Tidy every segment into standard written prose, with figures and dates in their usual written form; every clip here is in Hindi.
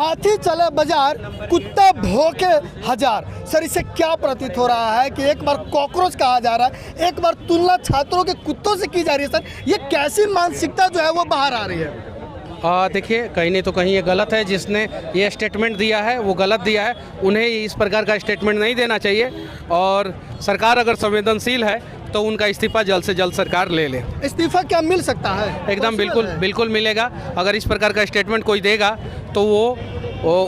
लाठी चले बाजार, कुत्ता भौंके हजार। सर, इससे क्या प्रतीत हो रहा है कि एक बार कॉकरोच कहा जा रहा है, एक बार तुलना छात्रों के कुत्तों से की जा रही है। सर, ये कैसी मानसिकता जो है वो बाहर आ रही है? देखिए, कहीं नहीं तो कहीं ये गलत है। जिसने ये स्टेटमेंट दिया है वो गलत दिया है। उन्हें इस प्रकार का स्टेटमेंट नहीं देना चाहिए, और सरकार अगर संवेदनशील है तो उनका इस्तीफा जल्द से जल्द सरकार ले ले। इस्तीफा क्या मिल सकता है? एकदम बिल्कुल मिलेगा। अगर इस प्रकार का स्टेटमेंट कोई देगा तो वो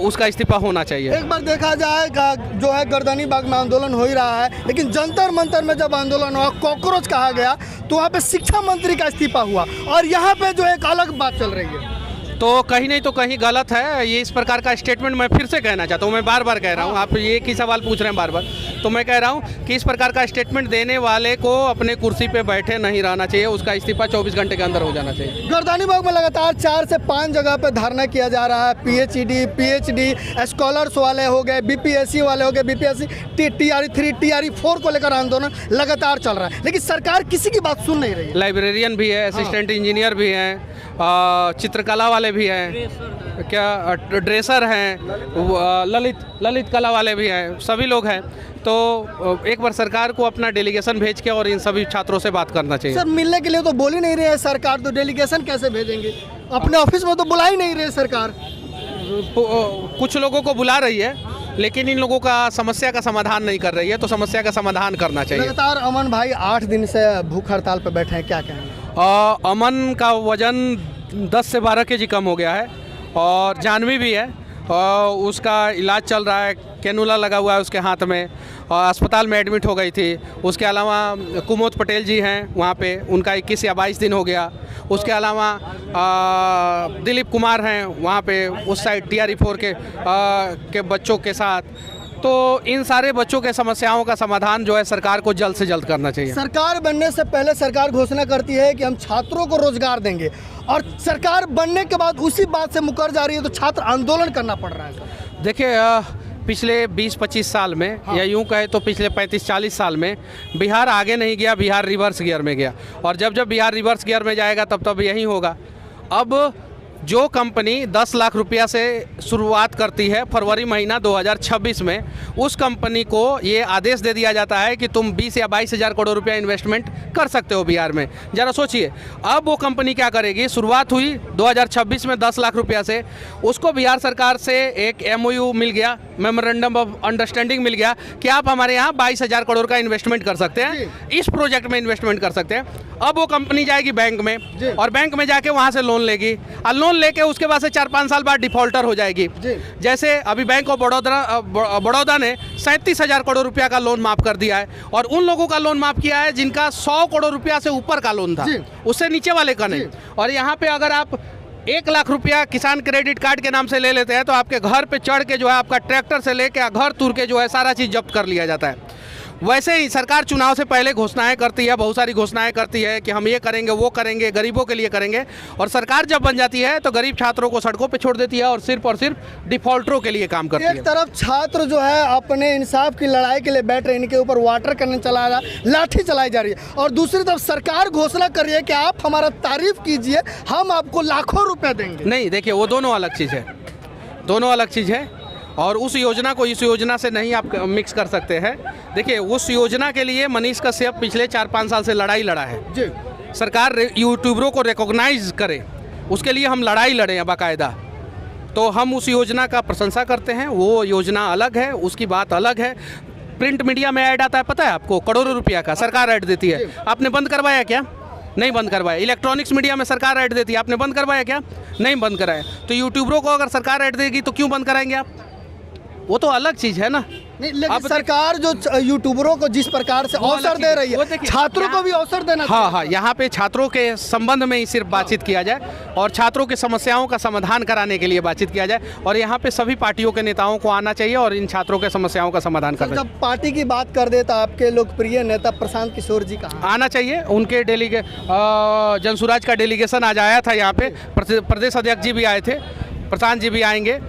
उसका इस्तीफा होना चाहिए। एक बार देखा जाए जो है गर्दनी बाग में आंदोलन हो ही रहा है, लेकिन जंतर मंतर में जब आंदोलन हुआ, कॉकरोच कहा गया, तो वहाँ पे शिक्षा मंत्री का इस्तीफा हुआ, और यहाँ पे जो एक अलग बात चल रही है। तो कहीं नहीं तो कहीं गलत है। ये इस प्रकार का स्टेटमेंट मैं फिर से कहना चाहता हूँ, मैं बार बार कह रहा हूँ, आप एक ही सवाल पूछ रहे हैं बार बार, तो मैं कह रहा हूँ कि इस प्रकार का स्टेटमेंट देने वाले को अपने कुर्सी पे बैठे नहीं रहना चाहिए, उसका इस्तीफा 24 घंटे के अंदर हो जाना चाहिए। गर्दनी बाग में लगातार 4 से 5 जगह पे धरना किया जा रहा है। पीएचडी स्कॉलर्स वाले हो गए, बीपीएससी वाले हो गए, बीपीएससी TRE3 TRE4 को लेकर आंदोलन लगातार चल रहा है, लेकिन सरकार किसी की बात सुन नहीं रही है। लाइब्रेरियन भी है, असिस्टेंट इंजीनियर भी हैं, चित्रकला वाले भी हैं, क्या ड्रेसर हैं, ललित कला वाले भी हैं, सभी लोग हैं। तो एक बार सरकार को अपना डेलीगेशन भेज के और इन सभी छात्रों से बात करना चाहिए। सर, मिलने के लिए तो बोल ही नहीं रहे हैं सरकार, तो डेलीगेशन कैसे भेजेंगे? अपने ऑफिस में तो बुला ही नहीं रहे सरकार। कुछ लोगों को बुला रही है, लेकिन इन लोगों का समस्या का समाधान नहीं कर रही है, तो समस्या का समाधान करना चाहिए। लगातार अमन भाई 8 दिन से भूख हड़ताल पर बैठे हैं, क्या कहेंगे? अमन का वजन 10 से 12 kg कम हो गया है, और जानवी भी है, और उसका इलाज चल रहा है, कैनुला लगा हुआ है उसके हाथ में, और अस्पताल में एडमिट हो गई थी। उसके अलावा कुमोद पटेल जी हैं वहाँ पे, उनका 21 या 22 दिन हो गया। उसके अलावा दिलीप कुमार हैं वहाँ पे उस साइड TRE4 के बच्चों के साथ। तो इन सारे बच्चों के समस्याओं का समाधान जो है सरकार को जल्द से जल्द करना चाहिए। सरकार बनने से पहले सरकार घोषणा करती है कि हम छात्रों को रोजगार देंगे, और सरकार बनने के बाद उसी बात से मुकर जा रही है, तो छात्र आंदोलन करना पड़ रहा है। देखिए, पिछले 20-25 साल में, या यूं कहे तो पिछले 35-40 साल में बिहार आगे नहीं गया, बिहार रिवर्स गियर में गया, और जब जब बिहार रिवर्स गियर में जाएगा तब यही होगा। अब जो कंपनी 10 लाख रुपया से शुरुआत करती है फरवरी महीना 2026 में, उस कंपनी को ये आदेश दे दिया जाता है कि तुम 20 या 22 हज़ार करोड़ रुपया इन्वेस्टमेंट कर सकते हो बिहार में। ज़रा सोचिए, अब वो कंपनी क्या करेगी? शुरुआत हुई 2026 में 10 लाख रुपया से, उसको बिहार सरकार से एक MOU मिल गया, मेमोरेंडम ऑफ अंडरस्टैंडिंग मिल गया कि आप हमारे यहाँ 22 हज़ार करोड़ का इन्वेस्टमेंट कर सकते हैं, इस प्रोजेक्ट में इन्वेस्टमेंट कर सकते हैं। अब वो कंपनी जाएगी बैंक में, और बैंक में जाके वहाँ से लोन लेगी, और लोन लेके उसके बाद से 4-5 साल बाद डिफॉल्टर हो जाएगी। जैसे अभी बैंक ऑफ बड़ौदा ने 37 हज़ार करोड़ रुपया का लोन माफ कर दिया है, और उन लोगों का लोन माफ किया है जिनका 100 करोड़ रुपया से ऊपर का लोन था, उससे नीचे वाले का नहीं। और यहाँ पे अगर आप 1 लाख रुपया किसान क्रेडिट कार्ड के नाम से ले लेते हैं, तो आपके घर पे चढ़ के जो है आपका ट्रैक्टर से लेके घर तूर के जो है सारा चीज़ जब्त कर लिया जाता है। वैसे ही सरकार चुनाव से पहले घोषणाएं करती है, बहुत सारी घोषणाएं करती है कि हम ये करेंगे, वो करेंगे, गरीबों के लिए करेंगे, और सरकार जब बन जाती है तो गरीब छात्रों को सड़कों पे छोड़ देती है, और सिर्फ डिफॉल्टरों के लिए काम करती है। एक तरफ छात्र जो है अपने इंसाफ की लड़ाई के लिए बैठ रहे हैं, इनके ऊपर वाटर कैनन चलाया जा, लाठी चलाई जा रही है, और दूसरी तरफ सरकार घोषणा कर रही है कि आप हमारा तारीफ कीजिए, हम आपको लाखों रुपए देंगे। नहीं, देखिए, वो दोनों अलग चीज़ है, दोनों अलग चीज़ है, और उस योजना को इस योजना से नहीं आप मिक्स कर सकते हैं। देखिए, उस योजना के लिए मनीष कश्यप पिछले 4-5 साल से लड़ाई लड़ा है जी। सरकार यूट्यूबरों को रिकॉग्नाइज करे, उसके लिए हम लड़ाई लड़े हैं बाकायदा, तो हम उस योजना का प्रशंसा करते हैं। वो योजना अलग है, उसकी बात अलग है। प्रिंट मीडिया में ऐड आता है, पता है आपको, करोड़ों रुपया का सरकार ऐड देती है। आपने बंद करवाया क्या? नहीं बंद करवाया। इलेक्ट्रॉनिक्स मीडिया में सरकार ऐड देती है, आपने बंद करवाया क्या? नहीं बंद कराया। तो यूट्यूबरों को अगर सरकार ऐड देगी तो क्यों बंद कराएंगे आप? वो तो अलग चीज है ना। नहीं, लेकिन सरकार जो यूट्यूबरों को जिस प्रकार से अवसर दे रही है, छात्रों को भी अवसर देना। हाँ, यहाँ पे छात्रों के संबंध में ही सिर्फ बातचीत किया जाए, और छात्रों की समस्याओं का समाधान कराने के लिए बातचीत किया जाए, और यहाँ पे सभी पार्टियों के नेताओं को आना चाहिए और इन छात्रों के समस्याओं का समाधान करना चाहिए। जब पार्टी की बात कर दे तो आपके लोकप्रिय नेता प्रशांत किशोर जी कहाँ आना चाहिए? उनके जनसुराज का डेलीगेशन आज आया था यहाँ पे, प्रदेश अध्यक्ष जी भी आए थे, प्रशांत जी भी आएंगे,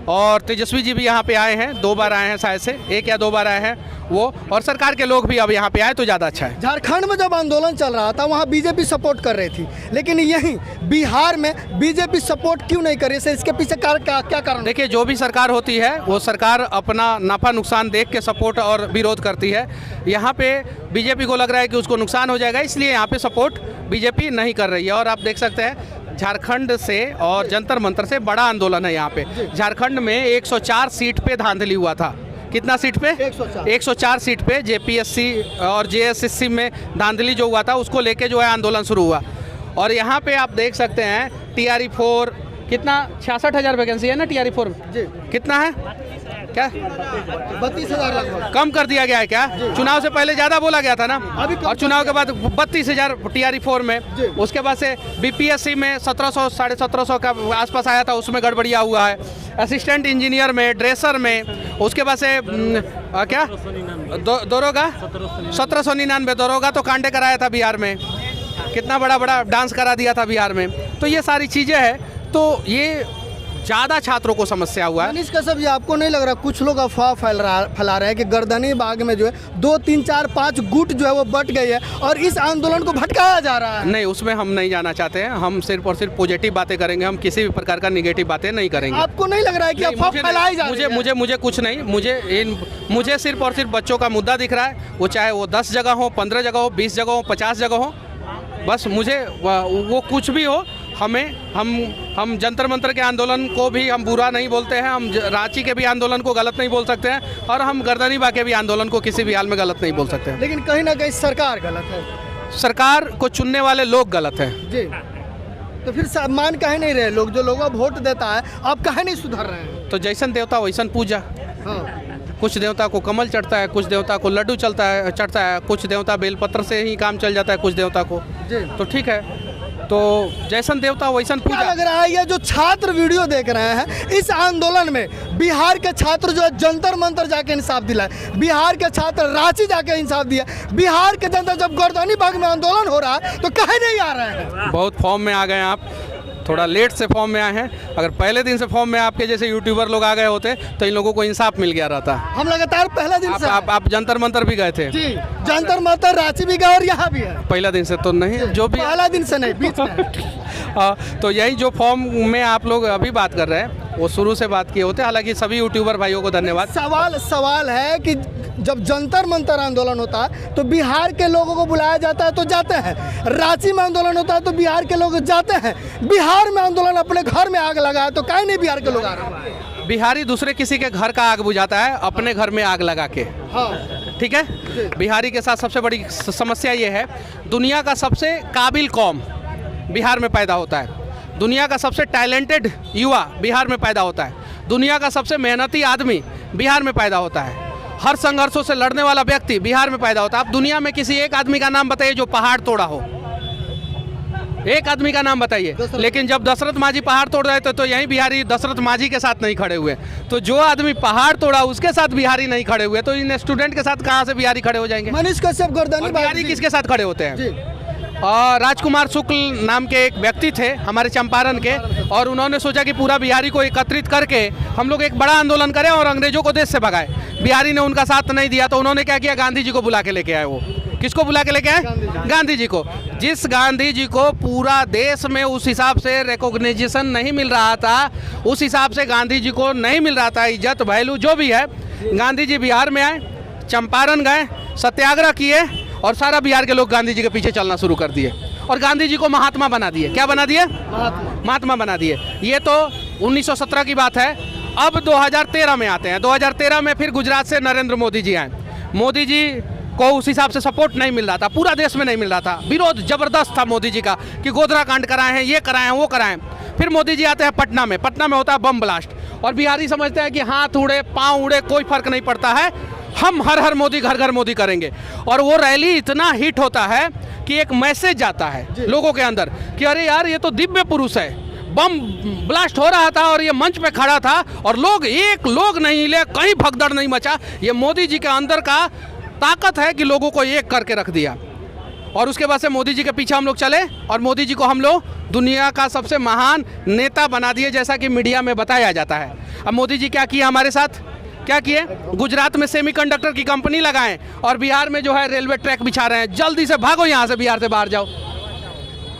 और तेजस्वी जी भी यहाँ पे आए हैं, 2 बार आए हैं शायद से, 1 या 2 बार आए हैं वो, और सरकार के लोग भी अब यहाँ पे आए तो ज़्यादा अच्छा है। झारखंड में जब आंदोलन चल रहा था वहाँ बीजेपी सपोर्ट कर रही थी, लेकिन यहीं बिहार में बीजेपी सपोर्ट क्यों नहीं कर रही है? इसके पीछे क्या कारण? देखिए, जो भी सरकार होती है वो सरकार अपना नफ़ा नुकसान देख के सपोर्ट और विरोध करती है। यहाँ पे बीजेपी को लग रहा है कि उसको नुकसान हो जाएगा, इसलिए यहाँ पे सपोर्ट बीजेपी नहीं कर रही है। और आप देख सकते हैं झारखंड से और जंतर मंतर से बड़ा आंदोलन है यहाँ पे। झारखंड में 104 सीट पे धांधली हुआ था। कितना सीट पे? 104 सीट पे जेपीएससी और जेएसएससी में धांधली जो हुआ था उसको लेके जो है आंदोलन शुरू हुआ। और यहाँ पे आप देख सकते हैं टीआरई 4 कितना 66,000 वैकेंसी है ना टीआरई 4 में? जी। कितना है क्या? 32,000 लगभग कम कर दिया गया है क्या? चुनाव से पहले ज़्यादा बोला गया था ना, और चुनाव के बाद 32,000 टीआरई 4 में। उसके बाद से बीपीएससी में 1700 साढ़े 1700 का आसपास आया था, उसमें गड़बड़िया हुआ है। असिस्टेंट इंजीनियर में, ड्रेसर में, उसके बाद से क्या दरोगा 1799 दरोगा तो कांडे कराया था बिहार में, कितना बड़ा डांस करा दिया था बिहार में। तो ये सारी चीज़ें हैं, तो ये ज़्यादा छात्रों को समस्या हुआ है। मनीष कश्यप जी, आपको नहीं लग रहा कुछ लोग अफवाह फैला रहे हैं कि गर्दनी बाग में जो है 2, 3, 4, 5 गुट जो है वो बट गई है और इस आंदोलन को भटकाया जा रहा है? नहीं, उसमें हम नहीं जाना चाहते हैं। हम सिर्फ और सिर्फ पॉजिटिव बातें करेंगे, हम किसी भी प्रकार का निगेटिव बातें नहीं करेंगे। आपको नहीं लग रहा है कि अफवाह फैलाई जा रही है? मुझे कुछ नहीं, मुझे सिर्फ और सिर्फ बच्चों का मुद्दा दिख रहा है, वो चाहे वो 10 जगह हो, 15 जगह हो, 20 जगह हो, 50 जगह हो, बस मुझे वो कुछ भी हो, हम जंतर मंतर के आंदोलन को भी हम बुरा नहीं बोलते हैं, हम रांची के भी आंदोलन को गलत नहीं बोल सकते हैं, और हम गर्दनी बाग के भी आंदोलन को किसी भी हाल में गलत नहीं बोल सकते हैं। लेकिन कहीं ना कहीं सरकार गलत है, सरकार को चुनने वाले लोग गलत हैं जी। तो फिर मान काहे नहीं रहे लोग? जो लोगों वोट देता है, आप काहे नहीं सुधर रहे हैं? तो जैसन देवता वैसन पूजा। हाँ। कुछ देवता को कमल चढ़ता है, कुछ देवता को लड्डू चढ़ता है, कुछ देवता बेलपत्र से ही काम चल जाता है, कुछ देवता को जी। तो ठीक है, तो जैसन देवता वैसन पूजा। क्या लग रहा है ये जो छात्र वीडियो देख रहे हैं, इस आंदोलन में बिहार के छात्र जो है जंतर मंतर जाके इंसाफ दिलाए, बिहार के छात्र रांची जाके इंसाफ दिया, बिहार के जनता जब गर्दनी बाग में आंदोलन हो रहा है तो कहीं नहीं आ रहे हैं? बहुत फॉर्म में आ गए आप, थोड़ा लेट से फॉर्म में आए हैं। अगर पहले दिन से फॉर्म में आपके जैसे यूट्यूबर लोग आ गए होते तो इन लोगों को इंसाफ मिल गया रहता। हम लगातार पहला दिन से आप जंतर मंतर भी गए थे जी, जंतर मंतर रांची भी गए और यहाँ भी है। पहला दिन से तो नहीं, जो भी पहला दिन से नहीं, बीच में। तो यही जो फॉर्म में आप लोग अभी बात कर रहे हैं वो शुरू से बात किए होते। हालांकि सभी यूट्यूबर भाइयों को धन्यवाद। सवाल है कि जब जंतर मंतर आंदोलन होता है तो बिहार के लोगों को बुलाया जाता है तो जाते हैं, रांची में आंदोलन होता है तो बिहार के लोग जाते हैं, बिहार में आंदोलन अपने घर में आग लगा है तो काहे नहीं बिहार के लोग आ रहे हैं? बिहारी दूसरे किसी के घर का आग बुझाता है अपने घर में आग लगा के। हाँ, ठीक है। बिहारी के साथ सबसे बड़ी समस्या ये है, दुनिया का सबसे काबिल कौम बिहार में पैदा होता है, दुनिया का सबसे टैलेंटेड युवा बिहार में पैदा होता है, दुनिया का सबसे मेहनती आदमी बिहार में पैदा होता है, हर संघर्षों से लड़ने वाला व्यक्ति बिहार में पैदा होता है। आप दुनिया में किसी एक आदमी का नाम बताइए जो पहाड़ तोड़ा हो, एक आदमी का नाम बताइए। लेकिन जब दशरथ मांझी पहाड़ तोड़ रहे थे तो यही बिहारी दशरथ मांझी के साथ नहीं खड़े हुए। तो जो आदमी पहाड़ तोड़ा उसके साथ बिहारी नहीं खड़े हुए, तो इन स्टूडेंट के साथ कहाँ से बिहारी खड़े हो जाएंगे? मनीष कश्यप गर्दनी बिहारी किसके साथ खड़े होते हैं? और राजकुमार शुक्ल नाम के एक व्यक्ति थे हमारे चंपारण के, और उन्होंने सोचा कि पूरा बिहारी को एकत्रित करके हम लोग एक बड़ा आंदोलन करें और अंग्रेजों को देश से भगाए। बिहारी ने उनका साथ नहीं दिया तो उन्होंने क्या किया, गांधी जी को बुला के लेके आए। वो किसको बुला के लेके आए? गांधी जी को। जिस गांधी जी को पूरा देश में उस हिसाब से रिकॉग्निशन नहीं मिल रहा था, उस हिसाब से गांधी जी को नहीं मिल रहा था इज्जत वैल्यू जो भी है। गांधी जी बिहार में आए, चंपारण गए, सत्याग्रह किए और सारा बिहार के लोग गांधी जी के पीछे चलना शुरू कर दिए और गांधी जी को महात्मा बना दिए। क्या बना दिए? महात्मा बना दिए। ये तो 1917 की बात है। अब 2013 में आते हैं। 2013 में फिर गुजरात से नरेंद्र मोदी जी आए। मोदी जी को उस हिसाब से सपोर्ट नहीं मिल रहा था, पूरा देश में नहीं मिल रहा था, विरोध जबरदस्त था मोदी जी का कि गोधरा कांड कराए हैं, ये कराए हैं, वो कराए हैं। फिर मोदी जी आते हैं पटना में, पटना में होता है बम ब्लास्ट और बिहारी समझते हैं कि हाथ उड़े पाँव उड़े कोई फर्क नहीं पड़ता है, हम हर हर मोदी घर घर मोदी करेंगे। और वो रैली इतना हिट होता है कि एक मैसेज जाता है लोगों के अंदर कि अरे यार ये तो दिव्य पुरुष है। बम ब्लास्ट हो रहा था और ये मंच पे खड़ा था और लोग एक लोग नहीं हिले, कहीं भगदड़ नहीं मचा। ये मोदी जी के अंदर का ताकत है कि लोगों को एक करके रख दिया। और उसके बाद से मोदी जी के पीछे हम लोग चले और मोदी जी को हम लोग दुनिया का सबसे महान नेता बना दिए, जैसा कि मीडिया में बताया जाता है। अब मोदी जी क्या किए हमारे साथ, क्या किए? गुजरात में सेमीकंडक्टर की कंपनी लगाएं और बिहार में जो है रेलवे ट्रैक बिछा रहे हैं। जल्दी से भागो यहाँ से, बिहार से बाहर जाओ।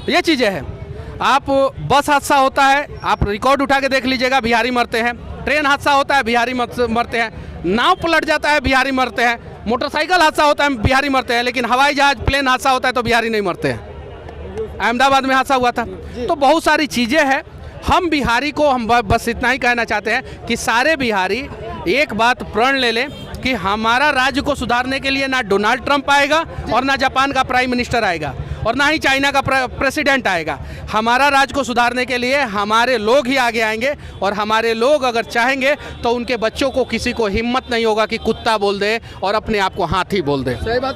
ये चीज़ें हैं। आप बस हादसा होता है, आप रिकॉर्ड उठा के देख लीजिएगा, बिहारी मरते हैं। ट्रेन हादसा होता है, बिहारी मरते हैं। नाव पलट जाता है, बिहारी मरते हैं। मोटरसाइकिल हादसा होता है, बिहारी मरते हैं। लेकिन हवाई जहाज प्लेन हादसा होता है तो बिहारी नहीं मरते हैं। अहमदाबाद में हादसा हुआ था। तो बहुत सारी चीज़ें हैं। हम बिहारी को हम बस इतना ही कहना चाहते हैं कि सारे बिहारी एक बात प्रण ले लें कि हमारा राज्य को सुधारने के लिए ना डोनाल्ड ट्रंप आएगा और ना जापान का प्राइम मिनिस्टर आएगा और ना ही चाइना का प्रेसिडेंट आएगा। हमारा राज्य को सुधारने के लिए हमारे लोग ही आगे आएंगे और हमारे लोग अगर चाहेंगे तो उनके बच्चों को किसी को हिम्मत नहीं होगा कि कुत्ता बोल दे और अपने आप को हाथी बोल दे। सही बात।